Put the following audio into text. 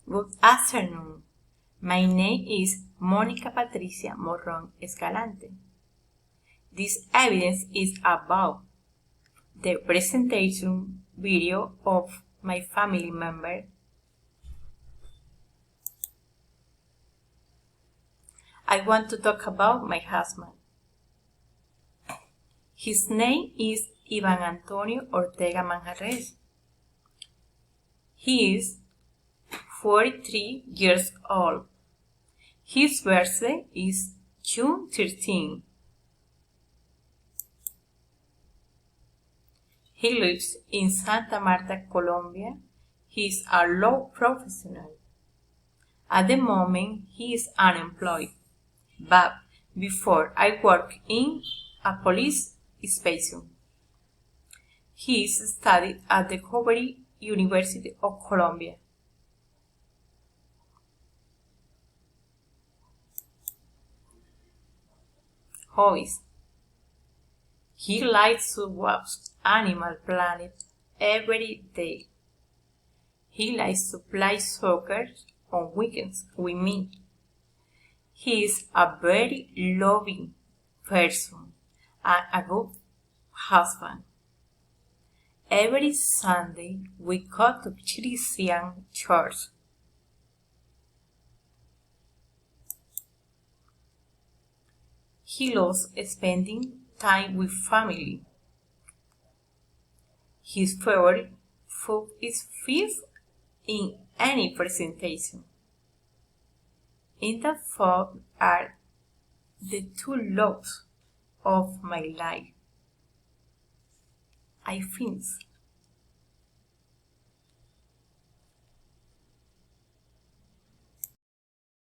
Good afternoon. My name is Mónica Patricia Morrón Escalante. This evidence is about the presentation video of my family member. I want to talk about my husband. His name is Iván Antonio Ortega Manjarres. He is 43 years old. His birthday is June 13. He lives in Santa Marta, Colombia. He is a law professional. At the moment, he is unemployed, but before I worked in a police station. He is studied at the University of Colombia. Hobbies. He likes to watch Animal Planet every day. He likes to play soccer on weekends with me. He is a very loving person and a good husband. Every Sunday we go to Christian church. He loves spending time with family. His favorite food is fish in any presentation. In that food are the two loves of my life. I finish.